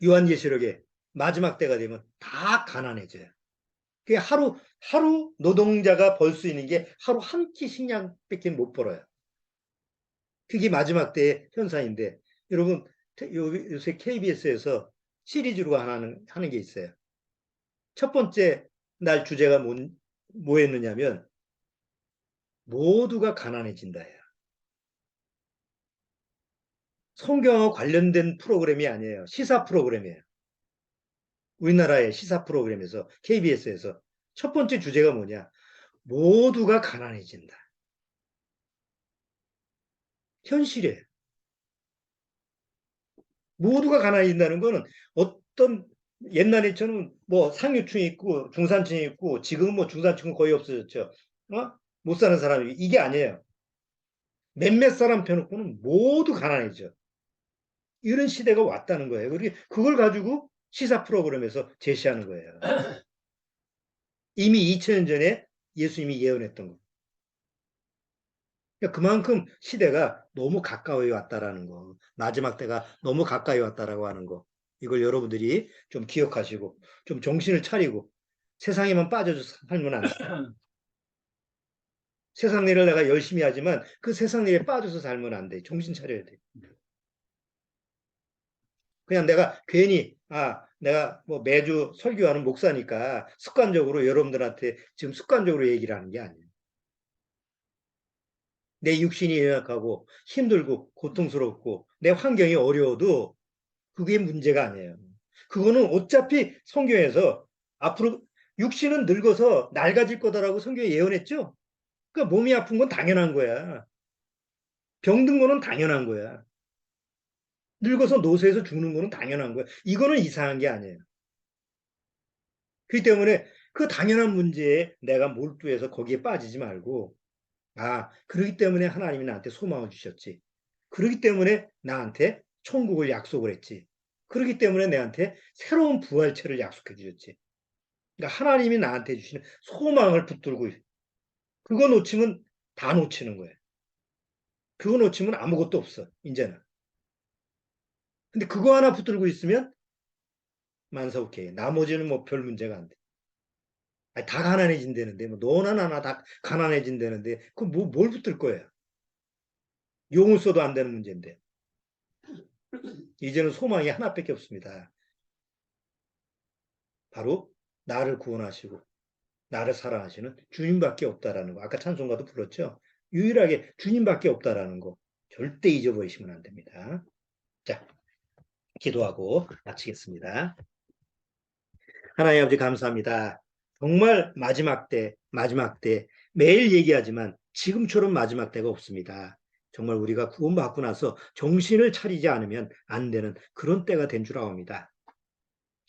요한계시록에 마지막 때가 되면 다 가난해져요. 그게 하루 노동자가 벌 수 있는 게 하루 한 끼 식량밖에 못 벌어요. 그게 마지막 때의 현상인데 여러분 요새 KBS에서 시리즈로 하는 게 있어요. 첫 번째 날 주제가 뭐였느냐면 모두가 가난해진다예요. 성경과 관련된 프로그램이 아니에요. 시사 프로그램이에요. 우리나라의 시사 프로그램에서 KBS에서 첫 번째 주제가 뭐냐? 모두가 가난해진다. 현실이에요. 모두가 가난해진다는 거는 어떤 옛날에처럼 뭐 상류층이 있고 중산층이 있고 지금은 뭐 중산층은 거의 없어졌죠. 못 사는 사람이 이게 아니에요. 몇몇 사람 펴놓고는 모두 가난해져. 이런 시대가 왔다는 거예요. 그걸 가지고 시사 프로그램에서 제시하는 거예요. 이미 2000년 전에 예수님이 예언했던 거. 그러니까 그만큼 시대가 너무 가까이 왔다라는 거. 마지막 때가 너무 가까이 왔다라고 하는 거. 이걸 여러분들이 좀 기억하시고 좀 정신을 차리고 세상에만 빠져서 살면 안 돼. 세상 일을 내가 열심히 하지만 그 세상 일에 빠져서 살면 안 돼. 정신 차려야 돼. 그냥 내가 괜히 내가 뭐 매주 설교하는 목사니까 습관적으로 여러분들한테 지금 습관적으로 얘기를 하는 게 아니에요. 내 육신이 연약하고 힘들고 고통스럽고 내 환경이 어려워도 그게 문제가 아니에요. 그거는 어차피 성경에서 앞으로 육신은 늙어서 낡아질 거다라고 성경에 예언했죠. 그러니까 몸이 아픈 건 당연한 거야. 병든 거는 당연한 거야. 늙어서 노쇠해서 죽는 거는 당연한 거야. 이거는 이상한 게 아니에요. 그렇기 때문에 그 당연한 문제에 내가 몰두해서 거기에 빠지지 말고, 그러기 때문에 하나님이 나한테 소망을 주셨지. 그러기 때문에 나한테 천국을 약속을 했지. 그러기 때문에 내한테 새로운 부활체를 약속해 주셨지. 그러니까 하나님이 나한테 주시는 소망을 붙들고, 그거 놓치면 다 놓치는 거예요. 그거 놓치면 아무것도 없어, 이제는. 근데 그거 하나 붙들고 있으면 만사오케이. 나머지는 뭐 별 문제가 안 돼. 아니, 다 가난해진다는데, 뭐 너나 나나 다 가난해진다는데, 그 뭐, 뭘 붙들 거야? 용을 써도 안 되는 문제인데. 이제는 소망이 하나밖에 없습니다. 바로 나를 구원하시고 나를 사랑하시는 주님밖에 없다라는 거. 아까 찬송가도 불렀죠. 유일하게 주님밖에 없다라는 거. 절대 잊어버리시면 안 됩니다. 자, 기도하고 마치겠습니다. 하나님 아버지 감사합니다. 정말 마지막 때 매일 얘기하지만 지금처럼 마지막 때가 없습니다. 정말 우리가 구원받고 나서 정신을 차리지 않으면 안 되는 그런 때가 된 줄 압니다.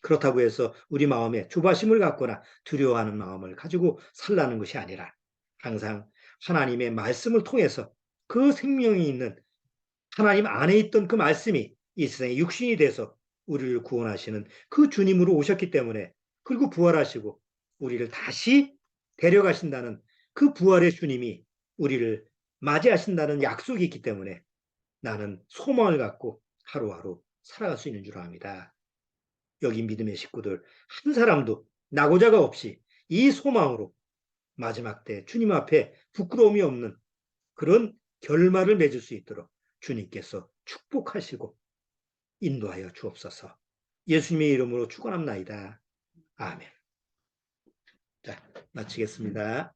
그렇다고 해서 우리 마음에 조바심을 갖거나 두려워하는 마음을 가지고 살라는 것이 아니라 항상 하나님의 말씀을 통해서 그 생명이 있는 하나님 안에 있던 그 말씀이 이 세상에 육신이 돼서 우리를 구원하시는 그 주님으로 오셨기 때문에, 그리고 부활하시고 우리를 다시 데려가신다는 그 부활의 주님이 우리를 맞이하신다는 약속이 있기 때문에 나는 소망을 갖고 하루하루 살아갈 수 있는 줄 압니다. 여기 믿음의 식구들 한 사람도 낙오자가 없이 이 소망으로 마지막 때 주님 앞에 부끄러움이 없는 그런 결말을 맺을 수 있도록 주님께서 축복하시고 인도하여 주옵소서. 예수님의 이름으로 축원합나이다. 아멘. 자, 마치겠습니다.